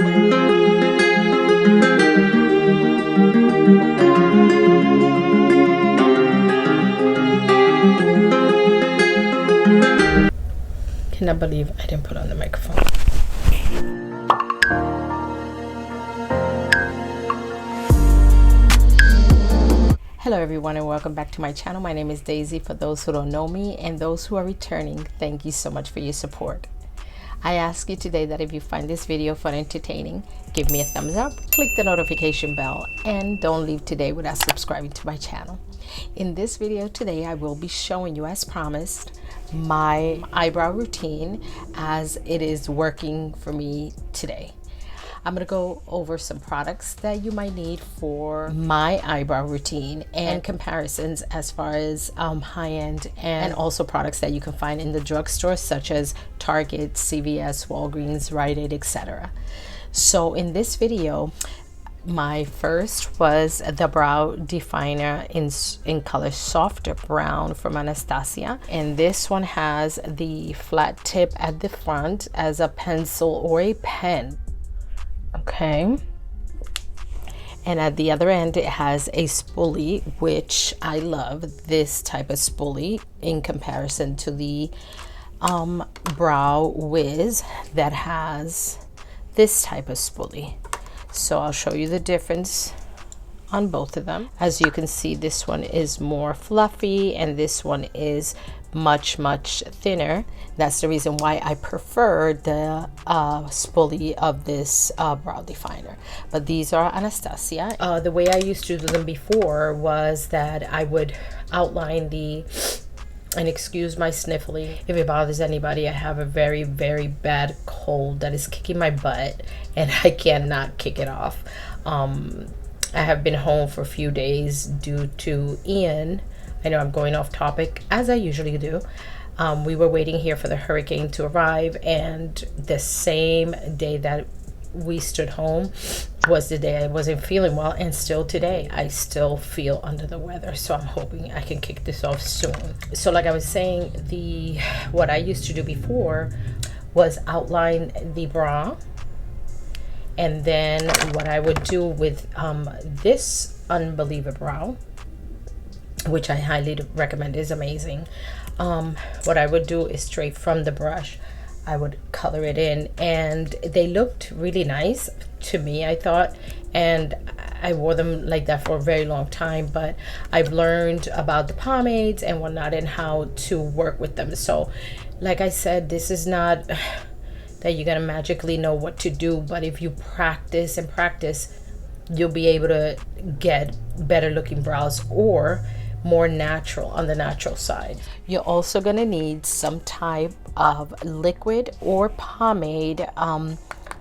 Cannot believe I didn't put on the microphone. Hello everyone and welcome back to my channel. My name is Daisy for those who don't know me, and those who are returning, thank you so much for your support. I ask you today that if you find this video fun and entertaining, give me a thumbs up, click the notification bell, and don't leave today without subscribing to my channel. In this video today, I will be showing you, as promised, my eyebrow routine as it is working for me today. I'm going to go over some products that you might need for my eyebrow routine and comparisons as far as high-end and also products that you can find in the drugstore, such as Target, CVS, Walgreens, Rite Aid, etc. So in this video, my first was the brow definer in color soft brown from Anastasia, and this one has the flat tip at the front as a pencil or a pen. Okay, and at the other end it has a spoolie, which I love this type of spoolie in comparison to the Brow Wiz that has this type of spoolie. So I'll show you the difference on both of them. As you can see, this one is more fluffy and this one is much thinner. That's the reason why I prefer the spoolie of this brow definer. But these are Anastasia. The way I used to do them before was that I would outline the, and excuse my sniffling if it bothers anybody, I have a very bad cold that is kicking my butt and I cannot kick it off. I have been home for a few days due to Ian. I know I'm going off topic, as I usually do. We were waiting here for the hurricane to arrive, and the same day that we stood home was the day I wasn't feeling well, and still today I still feel under the weather. So I'm hoping I can kick this off soon. So like I was saying, what I used to do before was outline the brow, and then what I would do with this Unbeliever brow, which I highly recommend, is amazing. What I would do is straight from the brush, I would color it in, and they looked really nice to me, I thought, and I wore them like that for a very long time. But I've learned about the pomades and whatnot and how to work with them. So like I said, this is not that you're gonna magically know what to do, but if you practice and practice, you'll be able to get better looking brows, or more natural, on the natural side. You're also gonna need some type of liquid or pomade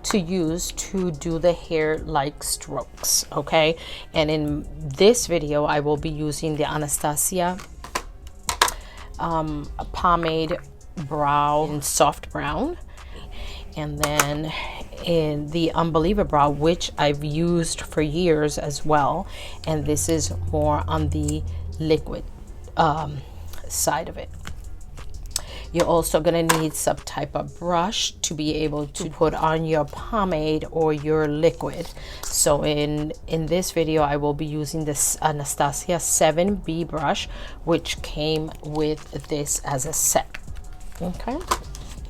to use to do the hair-like strokes, okay? And in this video, I will be using the Anastasia pomade brow in soft brown, and then in the Unbeliever brow, which I've used for years as well, and this is more on the liquid side of it. You're also going to need some type of brush to be able to put on your pomade or your liquid. So in this video, I will be using this Anastasia 7B brush, which came with this as a set. Okay,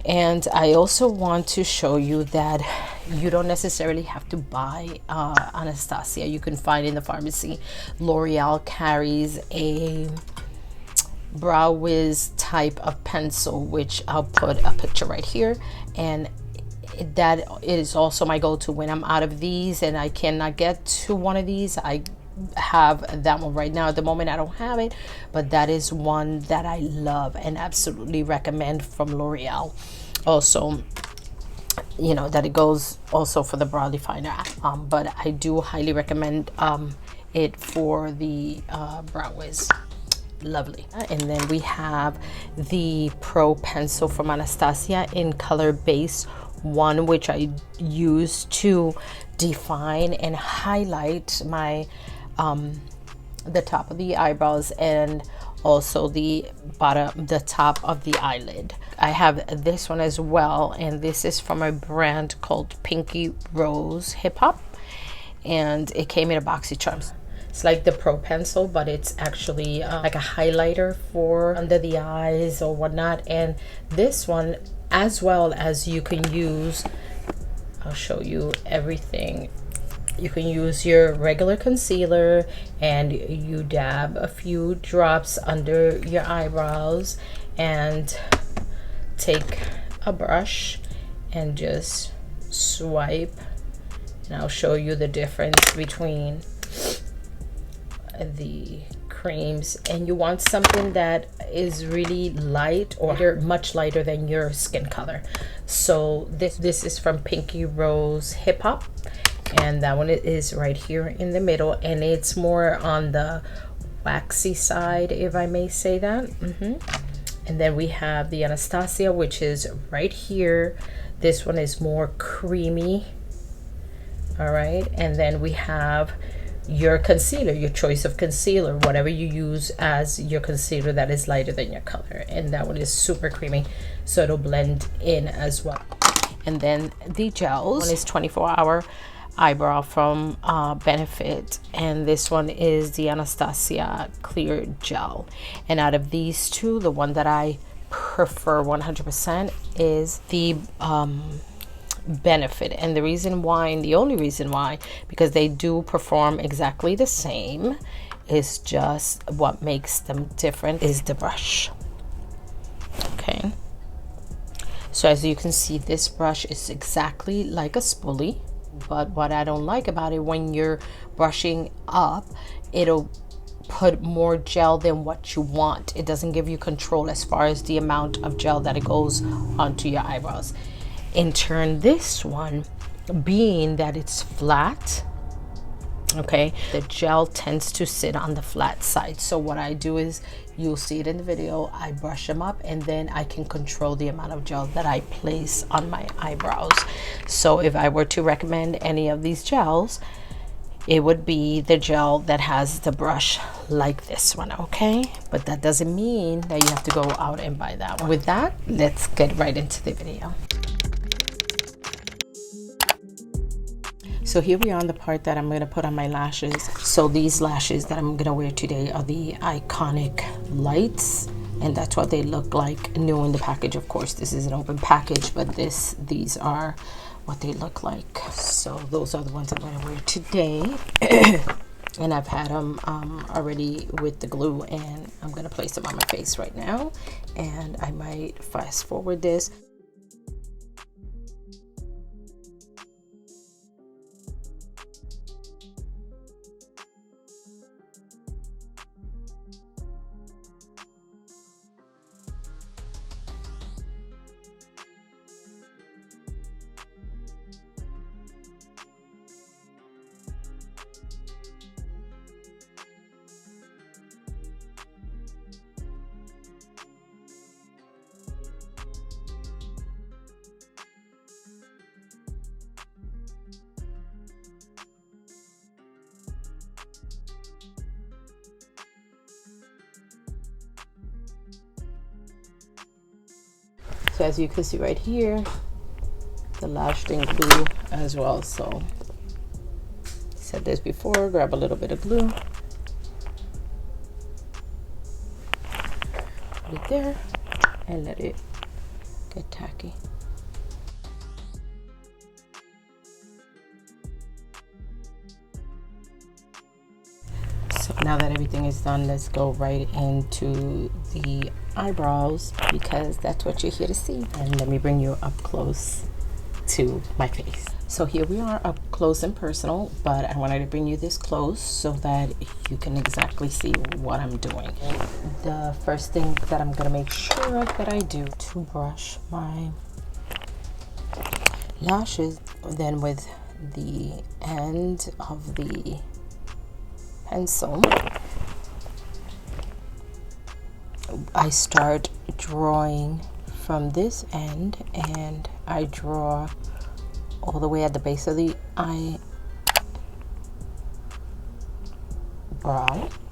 and I also want to show you that you don't necessarily have to buy Anastasia. You can find in the pharmacy. L'Oreal carries a Brow Wiz type of pencil, which I'll put a picture right here, and that is also my go-to when I'm out of these and I cannot get to one of these. I have that one right now. At the moment I don't have it, but that is one that I love and absolutely recommend from L'Oreal. Also, you know that it goes also for the brow definer, but I do highly recommend it for the Brow Wiz. Lovely. And then we have the Pro Pencil from Anastasia in color base 1, which I use to define and highlight my the top of the eyebrows and also the top of the eyelid. I have this one as well, and this is from a brand called Pinky Rose Hip Hop, and it came in a boxy charms. It's like the Pro Pencil, but it's actually like a highlighter for under the eyes or whatnot. And this one, as well as you can use, I'll show you everything. You can use your regular concealer and you dab a few drops under your eyebrows and take a brush and just swipe, and I'll show you the difference between the creams. And you want something that is really light or much lighter than your skin color. So this is from Pinky Rose Hip Hop, and that one is right here in the middle, and it's more on the waxy side, if I may say that. And then we have the Anastasia, which is right here. This one is more creamy. All right, and then we have your concealer, your choice of concealer, whatever you use as your concealer that is lighter than your color, and that one is super creamy, so it'll blend in as well. And then the gels, one is 24-hour eyebrow from Benefit, and this one is the Anastasia clear gel. And out of these two, the one that I prefer 100% is the Benefit. And the reason why, and the only reason why, because they do perform exactly the same, is just what makes them different is the brush. Okay, so as you can see, this brush is exactly like a spoolie, but what I don't like about it, when you're brushing up, it'll put more gel than what you want. It doesn't give you control as far as the amount of gel that it goes onto your eyebrows. In turn, this one, being that it's flat, okay, the gel tends to sit on the flat side. So what I do is, you'll see it in the video, I brush them up, and then I can control the amount of gel that I place on my eyebrows. So if I were to recommend any of these gels, it would be the gel that has the brush like this one, okay? But that doesn't mean that you have to go out and buy that one. With that, let's get right into the video. So here we are on the part that I'm going to put on my lashes. So these lashes that I'm going to wear today are the iconic Lites, and that's what they look like new in the package. Of course, this is an open package, but these are what they look like. So those are the ones I'm going to wear today. And I've had them already with the glue, and I'm going to place them on my face right now. And I might fast forward this. So as you can see right here, the lash thing glue as well. So I said this before, grab a little bit of glue, put it there, and let it get tacky. So now that everything is done, let's go right into the eyebrows, because that's what you're here to see. And let me bring you up close to my face. So here we are up close and personal, but I wanted to bring you this close so that you can exactly see what I'm doing. The first thing that I'm gonna make sure that I do to brush my lashes, then with the end of the pencil, I start drawing from this end, and I draw all the way at the base of the eyebrow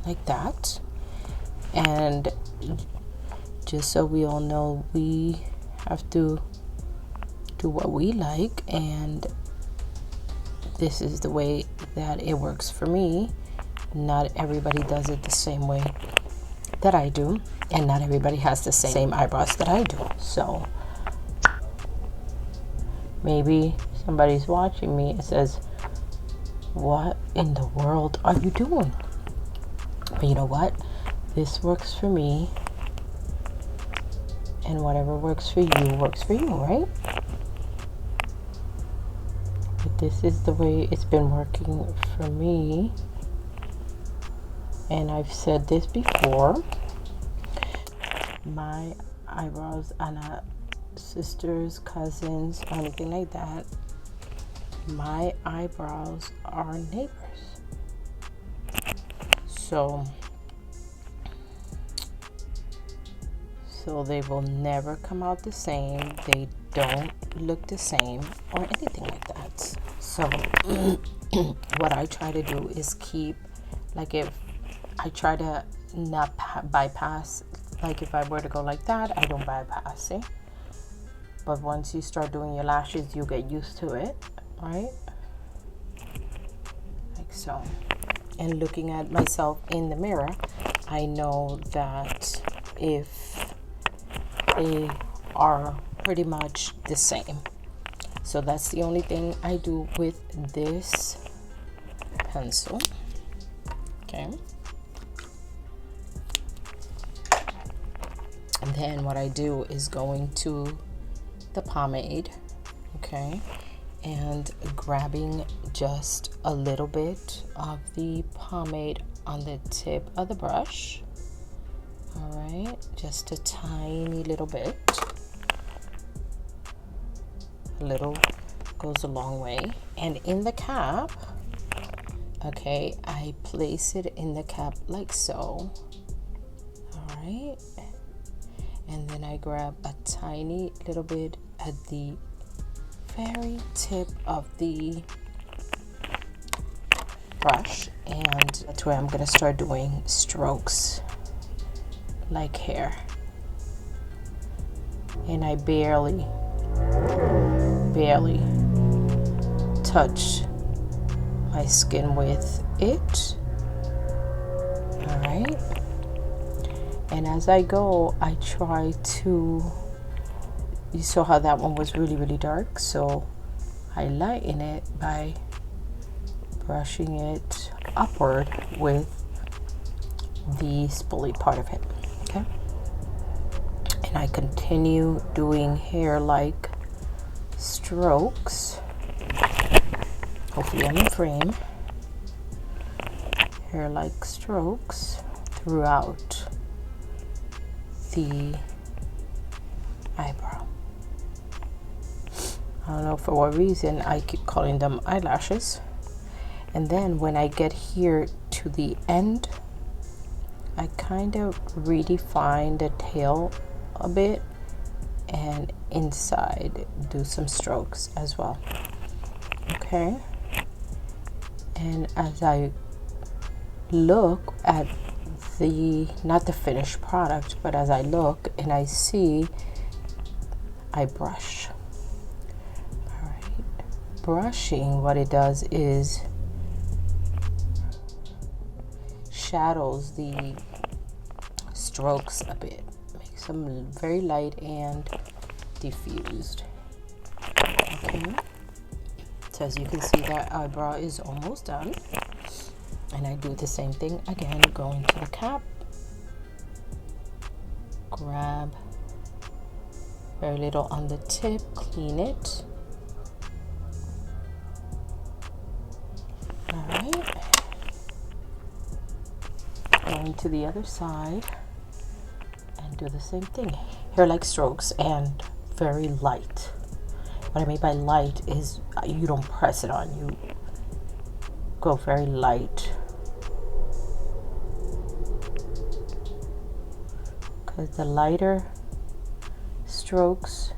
like that. And just so we all know, we have to do what we like, and this is the way that it works for me. Not everybody does it the same way that I do, and not everybody has the same eyebrows that I do. So maybe somebody's watching me and says, what in the world are you doing? But you know what? This works for me, and whatever works for you, right? But this is the way it's been working for me. And I've said this before, my eyebrows are not sisters, cousins, or anything like that. My eyebrows are neighbors. So they will never come out the same. They don't look the same or anything like that. So what I try to do is keep, like, if I try to not bypass, like if I were to go like that, I don't bypass, see? But once you start doing your lashes, you get used to it, right? Like so. And looking at myself in the mirror, I know that if they are pretty much the same. So that's the only thing I do with this pencil. Okay. And then what I do is going to the pomade, okay, and grabbing just a little bit of the pomade on the tip of the brush. All right, just a tiny little bit. A little goes a long way. And in the cap, okay, I place it in the cap like so. All right. And then I grab a tiny little bit at the very tip of the brush, and that's where I'm gonna start doing strokes like hair. And I barely touch my skin with it. All right. And as I go, I try to, you saw how that one was really dark, so I lighten it by brushing it upward with the spoolie part of it, okay? And I continue doing hair-like strokes. Hopefully I'm in frame. Hair-like strokes throughout the eyebrow. I don't know for what reason I keep calling them eyelashes. And then when I get here to the end, I kind of redefine the tail a bit, and inside do some strokes as well. Okay. And as I look at the, not the finished product, but as I look and I see, I brush. All right. Brushing, what it does is shadows the strokes a bit, makes them very light and diffused. Okay. So as you can see, that eyebrow is almost done. And I do the same thing again, going to the cap, grab very little on the tip, clean it. All right. Going to the other side and do the same thing. Hair-like strokes and very light. What I mean by light is you don't press it on, you go very light. Because the lighter strokes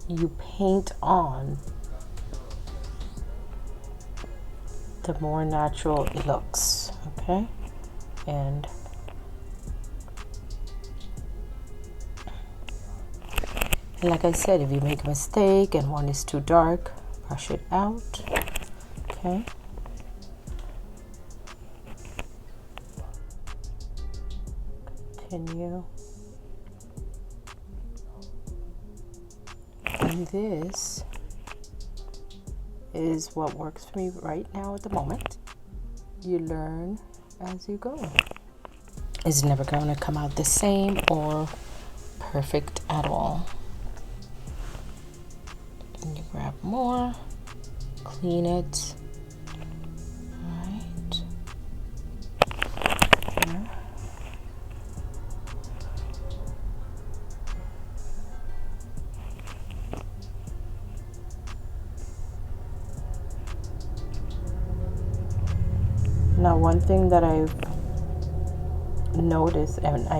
you paint on, the more natural it looks, okay? And And like I said, if you make a mistake and one is too dark, brush it out. Okay. Continue. And this is what works for me right now at the moment. You learn as you go. It's never going to come out the same or perfect at all. And you grab more, clean it. All right. There. Now, one thing that I've noticed, and I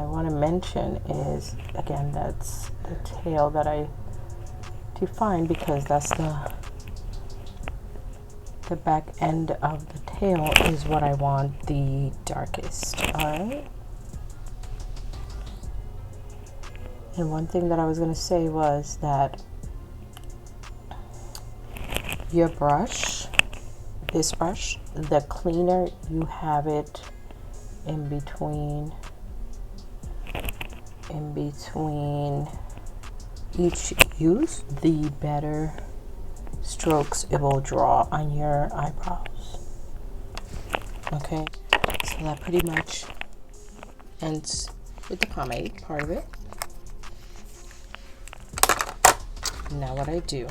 want to mention, is again, that's the tail that I defined, because that's the back end of the tail is what I want the darkest. All right. And one thing that I was going to say was that your brush, this brush, the cleaner you have it in between each use, the better strokes it will draw on your eyebrows. Okay, so that pretty much ends with the pomade part of it. Now what I do,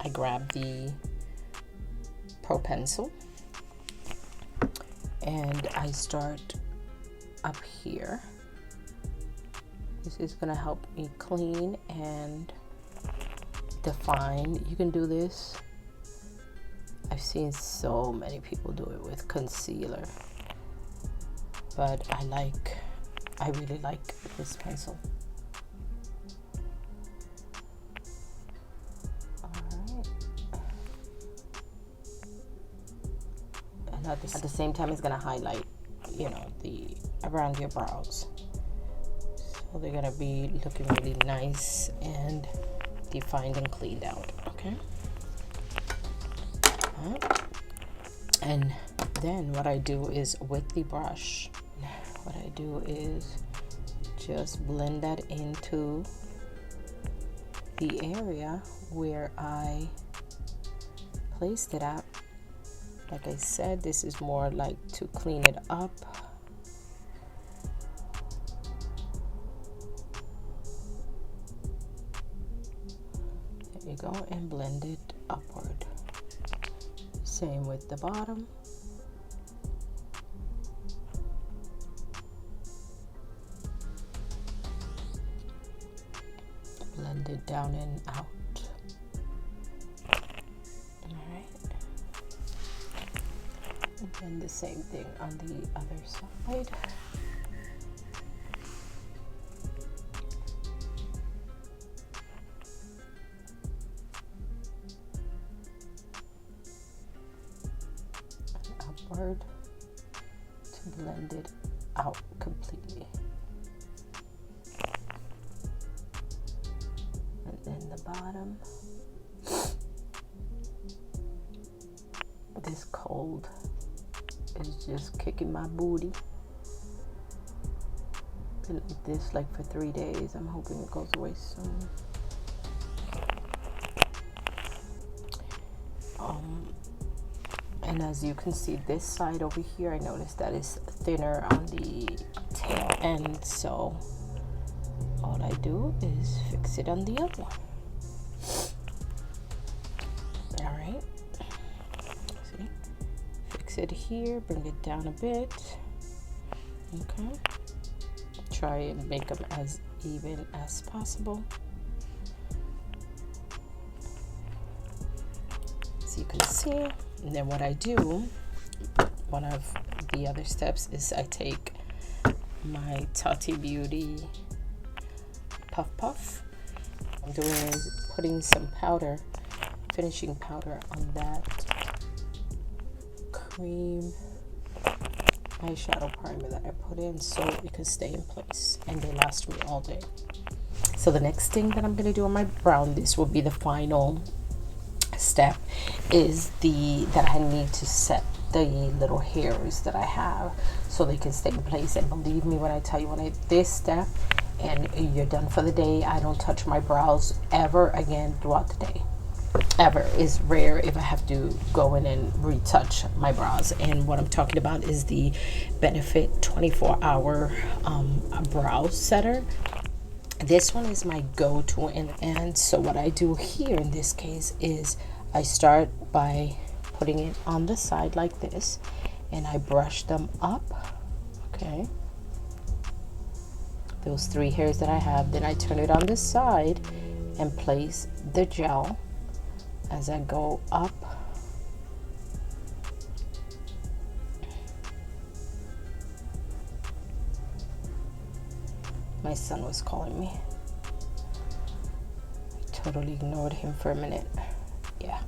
I grab the Pro pencil and I start up here. This is going to help me clean and define. You can do this. I've seen so many people do it with concealer, but I really like this pencil. At the same time, it's going to highlight, you know, the around your brows, so they're going to be looking really nice and defined and cleaned out. Okay. And then what I do is, with the brush, what I do is just blend that into the area where I placed it at. Like I said, this is more like to clean it up. There you go, and blend it upward. Same with the bottom. Blend it down and out. And the same thing on the other side. And upward to blend it out completely. And then the bottom. This cold is just kicking my booty. Been like this like for 3 days. I'm hoping it goes away soon. And as you can see, this side over here, I noticed that is thinner on the tail end, so all I do is fix it on the other one. All right. It here, bring it down a bit. Okay, try and make them as even as possible. So you can see. And then what I do, one of the other steps, is I take my Tati Beauty Puff Puff. What I'm doing is putting some powder, finishing powder on that cream eyeshadow primer that I put in so it can stay in place and they last me all day. So the next thing that I'm going to do on my brow, this will be the final step, is that I need to set the little hairs that I have so they can stay in place. And believe me when I tell you, when I this step and you're done for the day, I don't touch my brows ever again throughout the day. Ever. Is rare if I have to go in and retouch my brows. And what I'm talking about is the Benefit 24-hour brow setter. This one is my go-to, and so what I do here in this case is I start by putting it on the side like this, and I brush them up. Okay, those 3 hairs that I have. Then I turn it on this side and place the gel as I go up. My son was calling me. I totally ignored him for a minute. Yeah.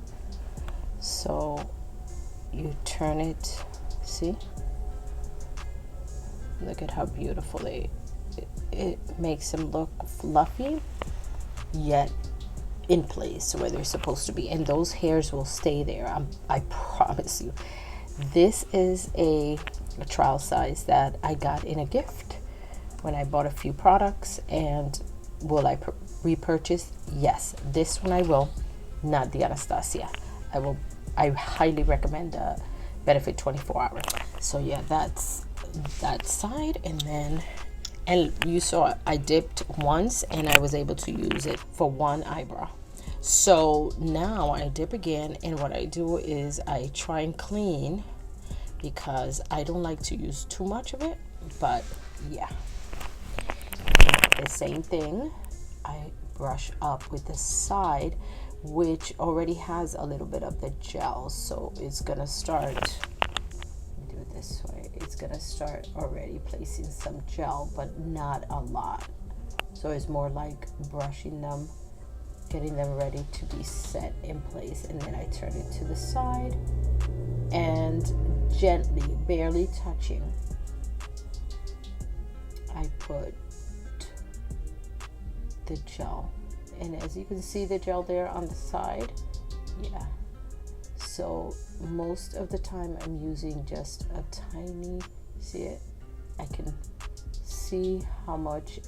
So you turn it, see? Look at how beautiful it makes them look fluffy, yet in place where they're supposed to be. And those hairs will stay there. I promise you. This is a trial size that I got in a gift when I bought a few products. And will I repurchase? Yes, this one I will, not the Anastasia. I highly recommend the Benefit 24-hour. So yeah, that's that side. And you saw I dipped once and I was able to use it for one eyebrow. So now I dip again, and what I do is I try and clean, because I don't like to use too much of it. But yeah, the same thing, I brush up with the side, which already has a little bit of the gel, so it's gonna start, do it this way, it's gonna start already placing some gel, but not a lot. So it's more like brushing them, getting them ready to be set in place. And then I turn it to the side and gently, barely touching, I put the gel. And as you can see the gel there on the side, yeah. So most of the time I'm using just a tiny, see it? I can see how much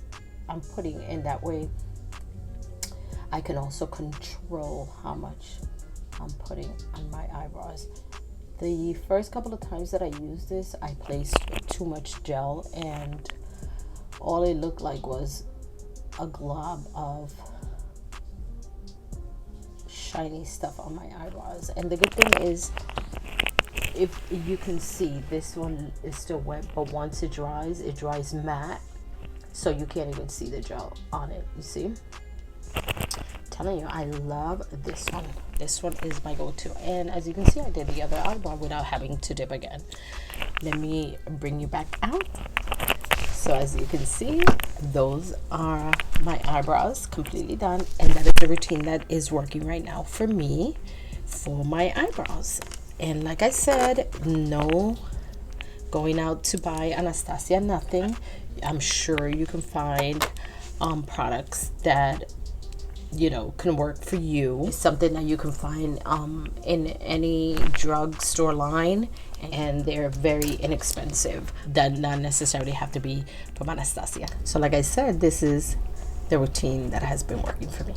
I'm putting in, that way I can also control how much I'm putting on my eyebrows. The first couple of times that I used this, I placed too much gel, and all it looked like was a glob of shiny stuff on my eyebrows. And the good thing is, if you can see, this one is still wet, but once it dries matte, so you can't even see the gel on it. You see? Telling you, I love this one. This one is my go-to. And as you can see, I did the other eyebrow without having to dip again. Let me bring you back out. So as you can see, those are my eyebrows completely done, and that is the routine that is working right now for me for my eyebrows. And like I said, no going out to buy Anastasia, nothing. I'm sure you can find products that, you know, can work for you. It's something that you can find in any drugstore line, and they're very inexpensive. That not necessarily have to be from Anastasia. So like I said, this is the routine that has been working for me.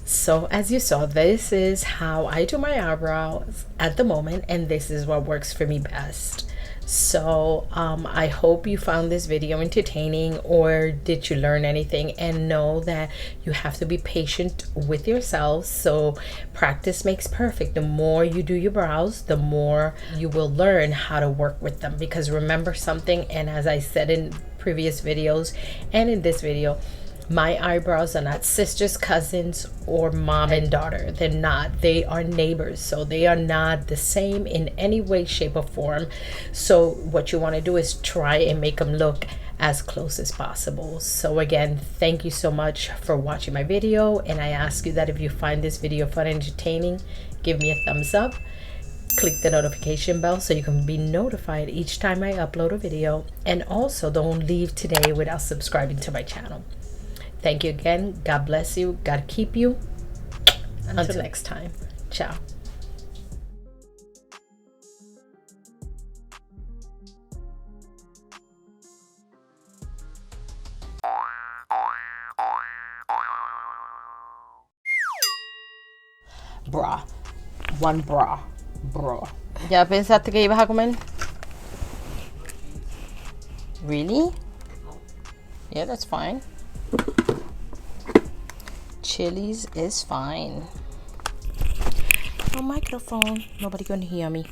So as you saw, this is how I do my eyebrows at the moment, and this is what works for me best. So I hope you found this video entertaining, or did you learn anything? And know that you have to be patient with yourselves. So practice makes perfect. The more you do your brows, the more you will learn how to work with them. Because remember something, and as I said in previous videos and in this video, my eyebrows are not sisters, cousins, or mom and daughter. They're not. They are neighbors. So they are not the same in any way, shape, or form. So what you want to do is try and make them look as close as possible. So again, thank you so much for watching my video. And I ask you that if you find this video fun and entertaining, give me a thumbs up. click the notification bell so you can be notified each time I upload a video. And also don't leave today without subscribing to my channel. Thank you again. God bless you. God keep you. Until next time. Ciao. Bra. One bra. Bra. ¿Ya pensaste que ibas a comer? Really? Yeah, that's fine. Chili's is fine. No microphone. Nobody gonna hear me.